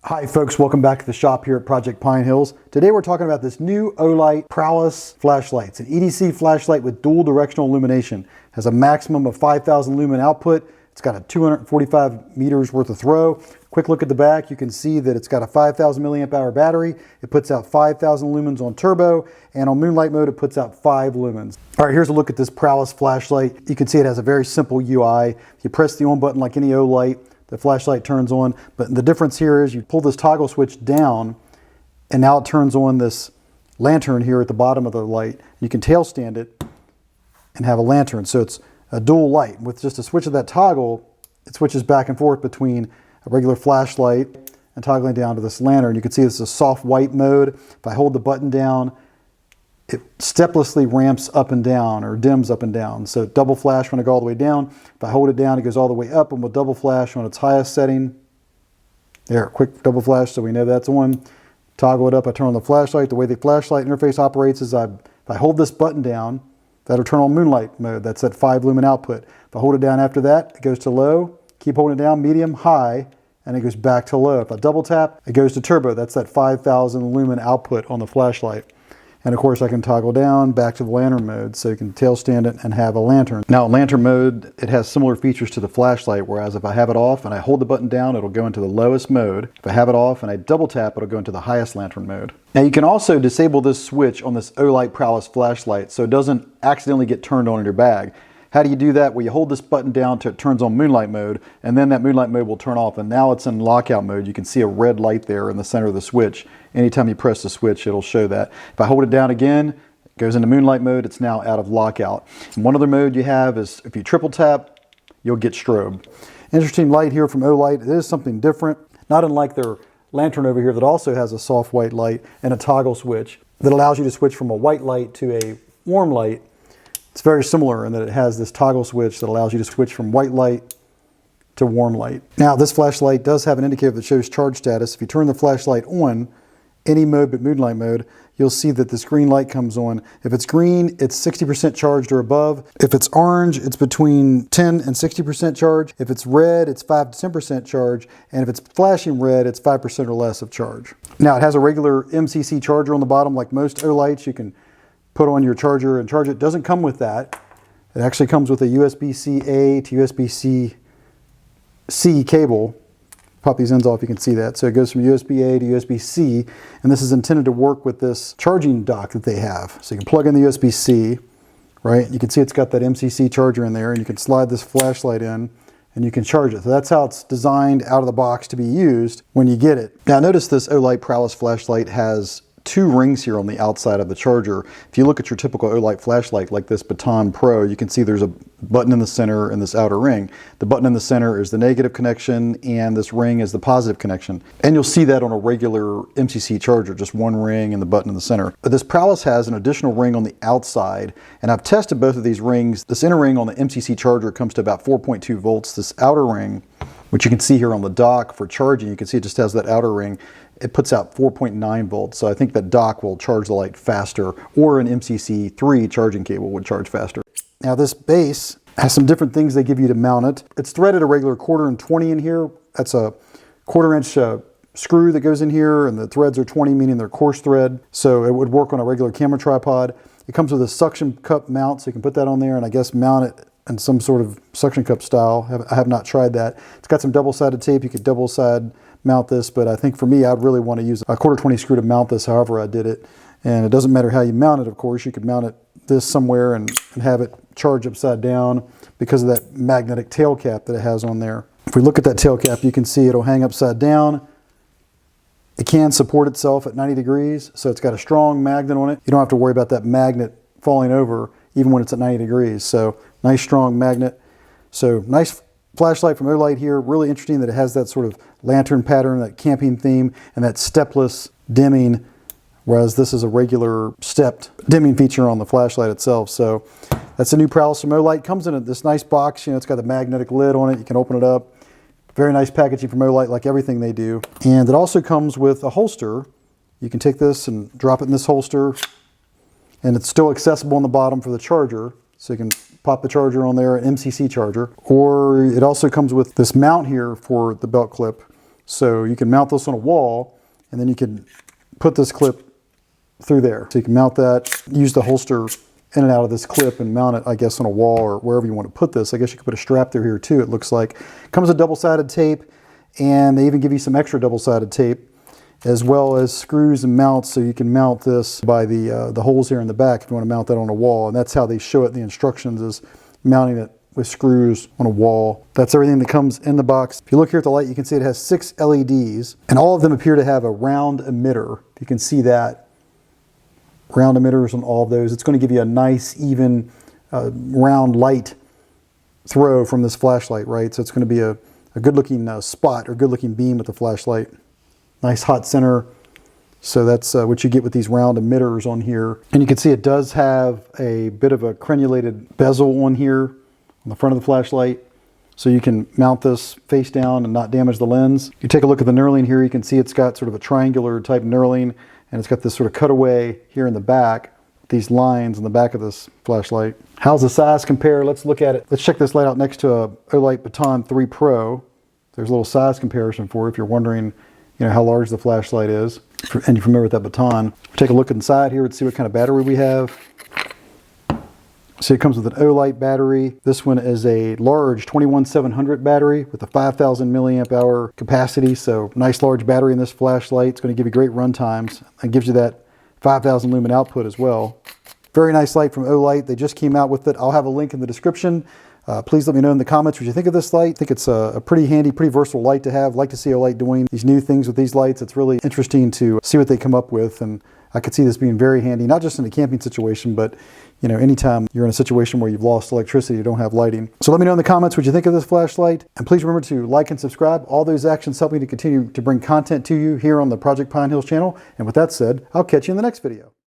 Hi folks, welcome back to the shop here at Project Pine Hills. Today we're talking about this new Olight Prowess flashlight. It's an EDC flashlight with dual directional illumination. It has a maximum of 5,000 lumen output. It's got a 245 meters worth of throw. Quick look at the back, you can see that it's got a 5,000 milliamp hour battery. It puts out 5,000 lumens on turbo, and on moonlight mode it puts out 5 lumens. All right, here's a look at this Prowess flashlight. You can see it has a very simple UI. You press the on button like any Olight, the flashlight turns on, but the difference here is you pull this toggle switch down and now it turns on this lantern here at the bottom of the light. You can tail stand it and have a lantern. So it's a dual light. With just a switch of that toggle, it switches back and forth between a regular flashlight and toggling down to this lantern. You can see this is a soft white mode. If I hold the button down, it steplessly ramps up and down or dims up and down. So double flash when I go all the way down. If I hold it down, it goes all the way up, and with double flash on its highest setting, there, quick double flash so we know that's on. Toggle it up, I turn on the flashlight. The way the flashlight interface operates is if I hold this button down, that'll turn on moonlight mode. That's at 5 lumen output. If I hold it down after that, it goes to low. Keep holding it down, medium, high, and it goes back to low. If I double tap, it goes to turbo. That's that 5,000 lumen output on the flashlight. And of course I can toggle down back to the lantern mode, so you can tail stand it and have a lantern. Now in lantern mode, it has similar features to the flashlight, whereas if I have it off and I hold the button down, it'll go into the lowest mode. If I have it off and I double tap, it'll go into the highest lantern mode. Now you can also disable this switch on this Olight Prowess flashlight so it doesn't accidentally get turned on in your bag. How do you do that? Well, you hold this button down till it turns on moonlight mode, and then that moonlight mode will turn off, and now it's in lockout mode. You can see a red light there in the center of the switch. Anytime you press the switch, it'll show that. If I hold it down again, it goes into moonlight mode. It's now out of lockout. And one other mode you have is if you triple tap, you'll get strobe. Interesting light here from Olight. It is something different, not unlike their lantern over here that also has a soft white light and a toggle switch that allows you to switch from a white light to a warm light. It's very similar in that it has this toggle switch that allows you to switch from white light to warm light. Now this flashlight does have an indicator that shows charge status. If you turn the flashlight on, any mode but moonlight mode, you'll see that this green light comes on. If it's green, it's 60% charged or above. If it's orange, it's between 10 and 60% charge. If it's red, it's 5 to 10% charge. And if it's flashing red, it's 5% or less of charge. Now it has a regular MCC charger on the bottom like most Olights. You can put on your charger and charge it. It doesn't come with that. It actually comes with a USB-C-A to USB-C cable. Pop these ends off, you can see that. So it goes from USB-A to USB-C, and this is intended to work with this charging dock that they have. So you can plug in the USB-C, right? You can see it's got that MCC charger in there, and you can slide this flashlight in, and you can charge it. So that's how it's designed out of the box to be used when you get it. Now notice this Olight Prowess flashlight has 2 rings here on the outside of the charger. If you look at your typical Olight flashlight like this Baton Pro, you can see there's a button in the center and this outer ring. The button in the center is the negative connection and this ring is the positive connection. And you'll see that on a regular MCC charger, just one ring and the button in the center. But this Prowess has an additional ring on the outside, and I've tested both of these rings. This inner ring on the MCC charger comes to about 4.2 volts. This outer ring, which you can see here on the dock for charging, you can see it just has that outer ring. It puts out 4.9 volts, so I think that dock will charge the light faster, or an MCC3 charging cable would charge faster. Now this base has some different things they give you to mount it. It's threaded a regular 1/4 and 20 in here. That's a 1/4 inch screw that goes in here, and the threads are 20, meaning they're coarse thread, so it would work on a regular camera tripod. It comes with a suction cup mount, so you can put that on there and I guess mount it in some sort of suction cup style. I have not tried that. It's got some double-sided tape. You could double-side mount this, but I think for me, I'd really want to use a 1/4 20 screw to mount this however I did it. And it doesn't matter how you mount it, of course. You could mount it this somewhere and have it charge upside down because of that magnetic tail cap that it has on there. If we look at that tail cap, you can see it'll hang upside down. It can support itself at 90 degrees, so it's got a strong magnet on it. You don't have to worry about that magnet falling over even when it's at 90 degrees. So nice strong magnet. So nice flashlight from Olight here. Really interesting that it has that sort of lantern pattern, that camping theme, and that stepless dimming, whereas this is a regular stepped dimming feature on the flashlight itself. So that's a new Prowess from Olight. Comes in this nice box. You know, it's got a magnetic lid on it. You can open it up. Very nice packaging from Olight, like everything they do. And it also comes with a holster. You can take this and drop it in this holster, and it's still accessible on the bottom for the charger. So you can pop the charger on there, an MCC charger. Or it also comes with this mount here for the belt clip. So you can mount this on a wall, and then you can put this clip through there. So you can mount that, use the holster in and out of this clip and mount it, I guess, on a wall or wherever you want to put this. I guess you could put a strap through here too, it looks like. Comes with double-sided tape, and they even give you some extra double-sided tape, as well as screws and mounts, so you can mount this by the holes here in the back if you want to mount that on a wall. And that's how they show it in the instructions, is mounting it with screws on a wall. That's everything that comes in the box. If you look here at the light, you can see it has 6 LEDs, and all of them appear to have a round emitter. You can see that. Round emitters on all of those. It's going to give you a nice, even, round light throw from this flashlight, right? So it's going to be a good-looking spot or good-looking beam with the flashlight. Nice hot center. So that's what you get with these round emitters on here. And you can see it does have a bit of a crenulated bezel on here on the front of the flashlight. So you can mount this face down and not damage the lens. You take a look at the knurling here, you can see it's got sort of a triangular type knurling, and it's got this sort of cutaway here in the back, these lines in the back of this flashlight. How's the size compare? Let's look at it. Let's check this light out next to a Olight Baton 3 Pro. There's a little size comparison for you if you're wondering, how large the flashlight is, and you're familiar with that baton. Take a look inside here and see what kind of battery we have. So it comes with an Olight battery. This one is a large 21700 battery with a 5000 milliamp hour capacity. So nice large battery in this flashlight. It's going to give you great run times and gives you that 5000 lumen output as well. Very nice light from Olight. They just came out with it. I'll have a link in the description. Please let me know in the comments what you think of this light. I think it's a pretty handy, pretty versatile light to have. Like to see Olight doing these new things with these lights. It's really interesting to see what they come up with, and I could see this being very handy, not just in a camping situation, but anytime you're in a situation where you've lost electricity, you don't have lighting. So let me know in the comments what you think of this flashlight, and please remember to like and subscribe. All those actions help me to continue to bring content to you here on the Project Pine Hills channel. And with that said, I'll catch you in the next video.